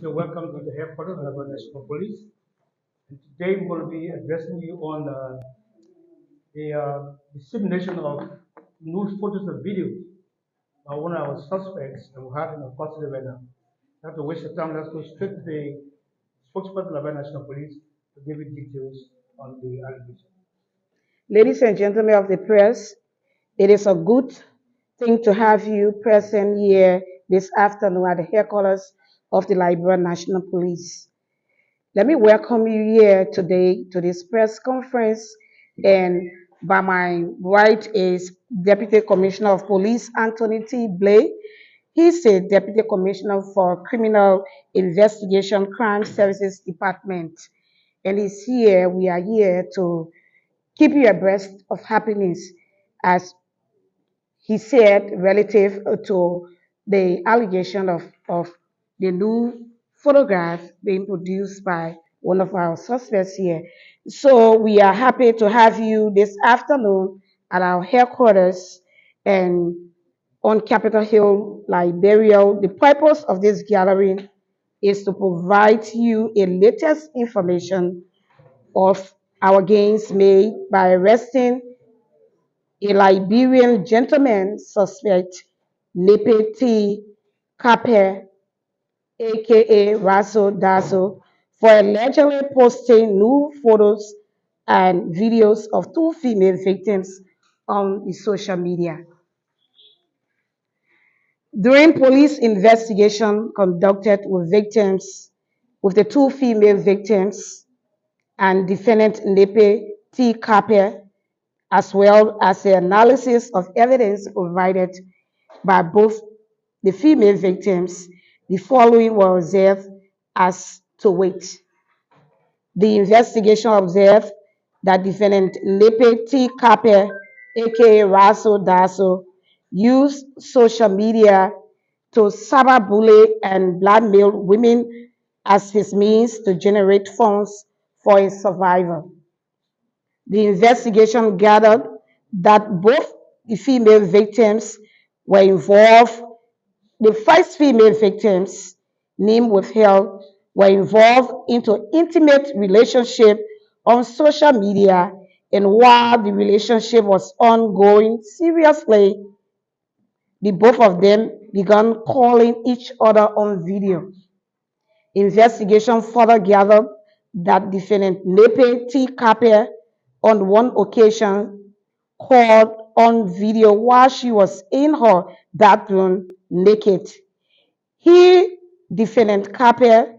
So welcome to the headquarters of the Liberia National Police. And today we will be addressing you on the dissemination of nude photos and videos by one of our suspects that we had in the custody right now. Not to waste your time, let's go straight to the spokesperson of the Liberia National Police to give you details on the allegation. Ladies and gentlemen of the press, it is a good thing to have you present here this afternoon at the headquarters of the Liberia National Police. Let me welcome you here today to this press conference, and by my right is Deputy Commissioner of Police Anthony T. Blay. He's a Deputy Commissioner for Criminal Investigation Crime Services Department, and he's here. We are here to keep you abreast of happenings, as he said, relative to the allegation of the new photograph being produced by one of our suspects here. So we are happy to have you this afternoon at our headquarters and on Capitol Hill, Liberia. The purpose of this gathering is to provide you a latest information of our gains made by arresting a Liberian gentleman suspect, Nepeti Kape, aka Raso Daso, for allegedly posting nude photos and videos of two female victims on the social media. During police investigation conducted with the two female victims and defendant Nepe T. Kape, as well as the analysis of evidence provided by both the female victims, the following were observed as to wait. The investigation observed that defendant Nepe T. Kape, aka Raso Daso, used social media to cyberbully and blackmail women as his means to generate funds for his survival. The investigation gathered that both the female victims were involved. The first female victims, name withheld, were involved into intimate relationship on social media, and while the relationship was ongoing seriously, the both of them began calling each other on video. Investigation further gathered that defendant Nepe T. Kape on one occasion called on video while she was in her bathroom naked. He, defendant Kape,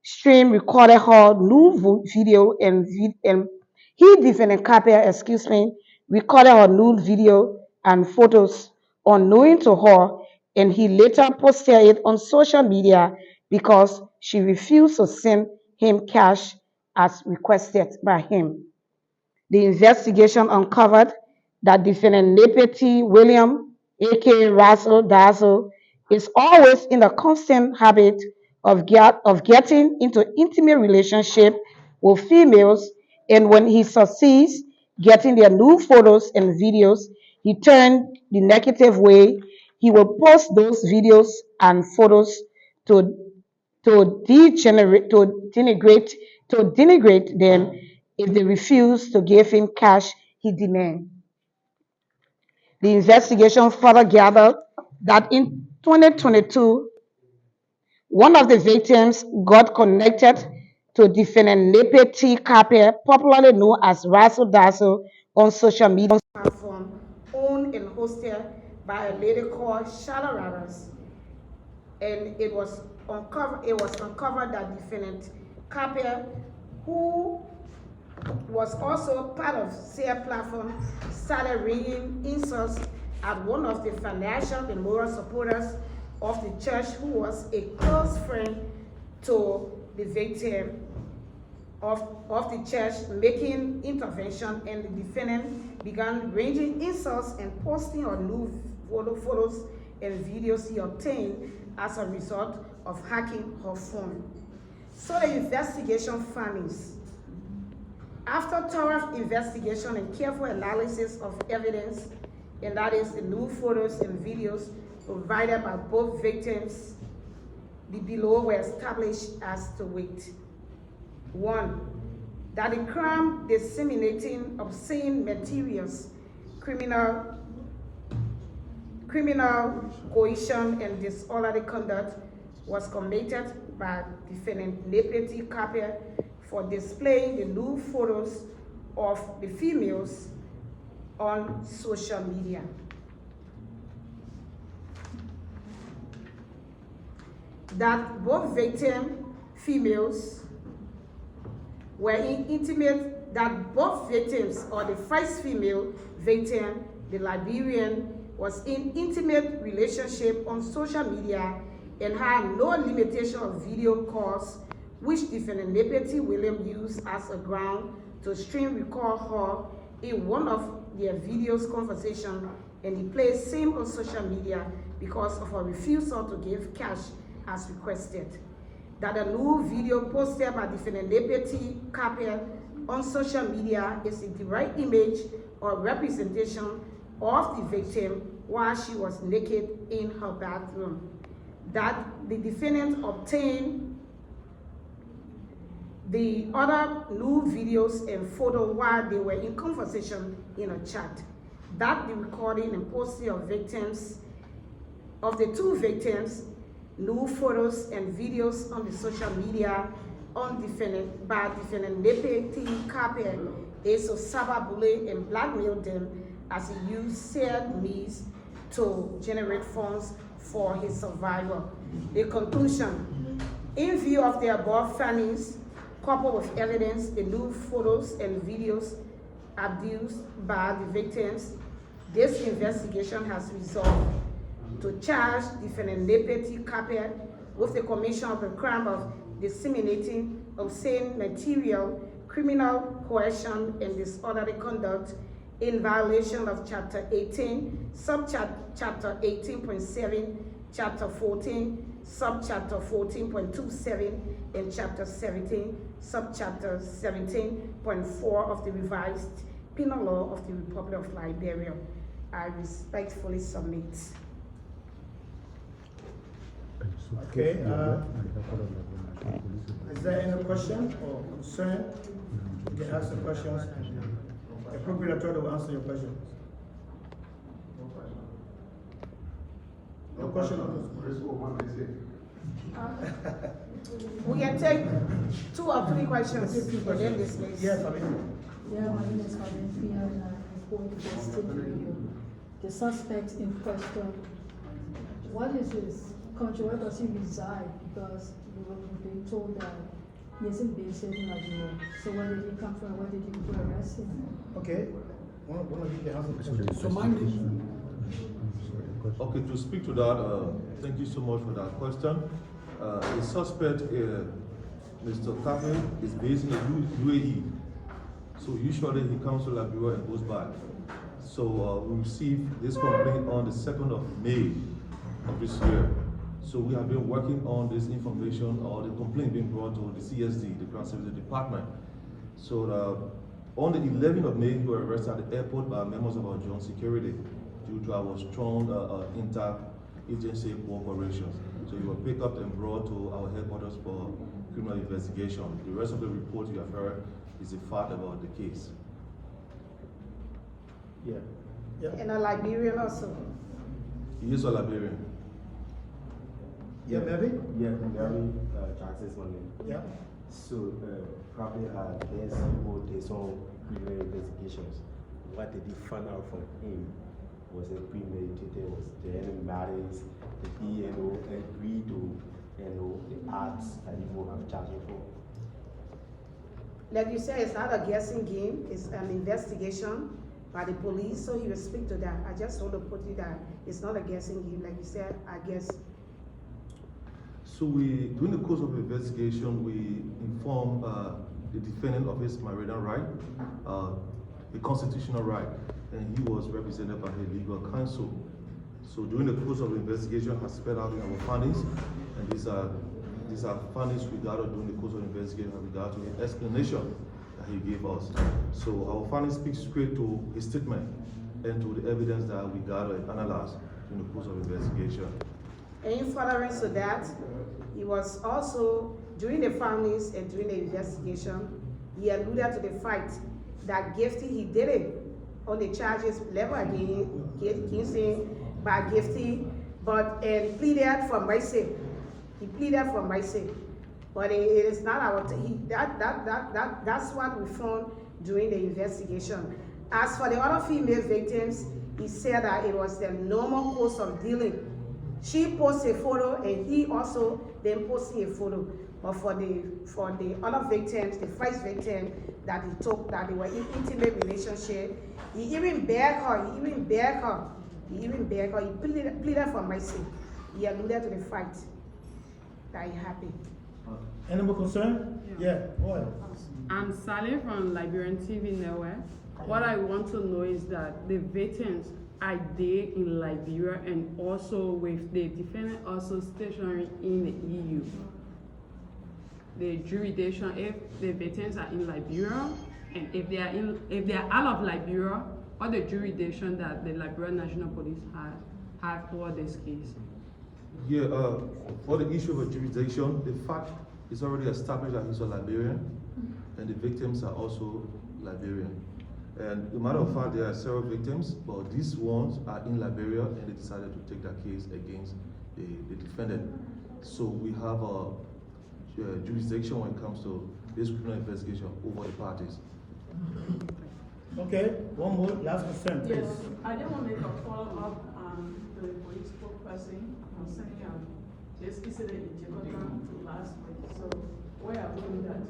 stream recorded her nude video and he, defendant Kape, recorded her nude video and photos unknowing to her, and he later posted it on social media because she refused to send him cash as requested by him. The investigation uncovered that defendant Nepeti William, aka Raso Daso, is always in a constant habit of getting into intimate relationship with females, and when he succeeds getting their new photos and videos, he turned the negative way. He will post those videos and photos to denigrate them if they refuse to give him cash he demands. The investigation further gathered that in 2022, one of the victims got connected to defendant Nepe T. Kape, popularly known as Raso Daso, on social media platform owned and hosted by a lady called Shalaras, and it was uncovered that defendant Kape, who was also part of said platform, started ringing insults at one of the financial and moral supporters of the church, who was a close friend to the victim of the church, making intervention, and the defendant began ranging insults and posting on new photos and videos he obtained as a result of hacking her phone. So the investigation findings. After thorough investigation and careful analysis of evidence, and that is the new photos and videos provided by both victims, the below were established as to wit. 1. That the crime disseminating obscene materials, criminal coercion and disorderly conduct was committed by defendant Liberty Capper for displaying the nude photos of the females on social media. That both victim females were that both victims, or the first female victim, the Liberian, was in intimate relationship on social media and had no limitation of video calls, which defendant Liberty William used as a ground to stream record her in one of their videos conversation, and he placed same on social media because of her refusal to give cash as requested. That a new video posted by defendant Liberty Capper on social media is a direct image or representation of the victim while she was naked in her bathroom. That the defendant obtained the other nude videos and photos while they were in conversation in a chat. That the recording and posting of the two victims, nude photos and videos on the social media by defendant Liberty Capper is to cyberbully and blackmail them as he used shared means to generate funds for his survival. The conclusion: in view of the above findings, coupled with evidence, the nude photos and videos abused by the victims, this investigation has resolved to charge defendant Liberty Capper with the commission of the crime of disseminating obscene material, criminal coercion, and disorderly conduct in violation of Chapter 18, Subchapter 18.7, Chapter 14, Subchapter 14.27, and Chapter 17, Subchapter 17.4 of the revised Penal Law of the Republic of Liberia. I respectfully submit. Okay. Is there any question or concern? You can ask the questions. The appropriate attorney will answer your questions. No question on We can take 2 or 3 questions and then dismiss. Yes, I mean. Yeah, my name is Valentina and I report to the state radio. The suspect in question, what is his country? Where does he reside? Because we were being told that he isn't based in Nigeria. So where did he come from? Where did you go arrest him? Okay. One of you can answer the question. So okay, to speak to that, thank you so much for that question. The suspect, Mr. Capper, is based in the UAE. So usually he comes to Liberia and goes back. So we received this complaint on the 2nd of May of this year. So we have been working on this information or the complaint being brought to the CSD, the Crime Services Department. So on the 11th of May, we were arrested at the airport by members of our joint security due to our strong inter-agency cooperation. So you were picked up and brought to our headquarters for criminal investigation. The rest of the report you have heard is a fact about the case. Yeah. And a Liberian also. He is a Liberian. Yeah, maybe? Yeah, Gary Chances on it. Yeah. So, probably there's some criminal investigations. What did he find out from him was a premeditated, was there any matters that he agreed to, the acts that he will have charged for. Like you said, it's not a guessing game, it's an investigation by the police, so he will speak to that. I just want to put it that it's not a guessing game, like you said, I guess. So during the course of the investigation, we informed the defendant of his marital right, a constitutional right, and he was represented by a legal counsel. So during the course of the investigation, has spelled out in our findings, and these are findings regarded during the course of the investigation with regard to the explanation that he gave us. So our findings speak straight to his statement and to the evidence that we gathered and analyzed during the course of the investigation. And in furtherance to that, he was also, during the findings and during the investigation, he alluded to the fact that Gifty, he did it on the charges level against him by Gifty, but and pleaded for mercy. He pleaded for mercy, but it is not our. That's what we found during the investigation. As for the other female victims, he said that it was the normal course of dealing. She posted a photo, and he also then posted a photo. But for the other victims, the first victim that he took, that they were in intimate relationship, he even begged her. He pleaded for mercy. He alluded to the fact that he happy. Any more concern? Yeah, go ahead. I'm Sally from Liberian TV Network. What I want to know is that the victims are there in Liberia and also with the defendant also stationary in the EU. The jurisdiction, if the victims are in Liberia, and if they are out of Liberia, what the jurisdiction that the Liberia National Police have for this case? Yeah, for the issue of a jurisdiction, the fact is already established that he's a Liberian, and the victims are also Liberian. And as a matter of fact, there are several victims, but these ones are in Liberia, and they decided to take that case against the defendant. So we have a jurisdiction when it comes to this criminal investigation over the parties. Okay, one more last concern, please. Yes, I just want to make a follow-up to the police spokesperson concerning this incident in Jakarta last week. So where are we with that?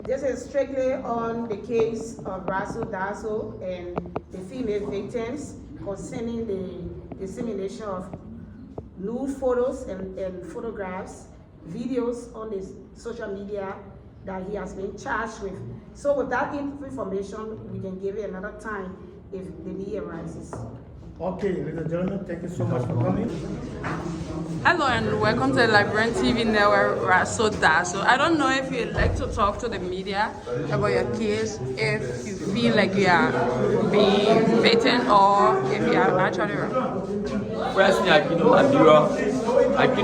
This is strictly on the case of Raso Daso and the female victims concerning the dissemination of nude photos and photographs, videos on the social media that he has been charged with. So with that information, we can give it another time if the need arises. Okay, ladies and gentlemen, thank you so much for coming. Hello and welcome to the Liberian TV Network, Raso Daso. I don't know if you'd like to talk to the media about your case, if you feel like you are being beaten or if you are actually wrong. Firstly, I came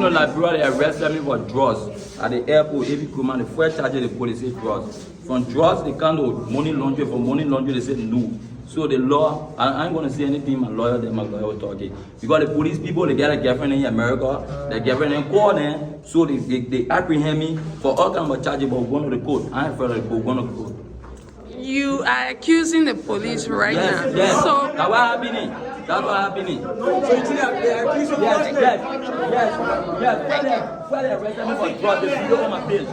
to Liberia, they arrested me for drugs at the airport. Every command, the first charge the police said drugs. From drugs, they can't do money laundering. From money laundering, they said no. So the law, I ain't gonna say anything my lawyer will talk it. Because the police people, they get a girlfriend in America, their girlfriend in court, so they apprehend me for all kinds of charges, but one of the court. I ain't afraid of the court, one of the court. You are accusing the police right now. Yes, So that's what happening. That's what happening. Yes. Why they arrested me for drugs? The video on my page.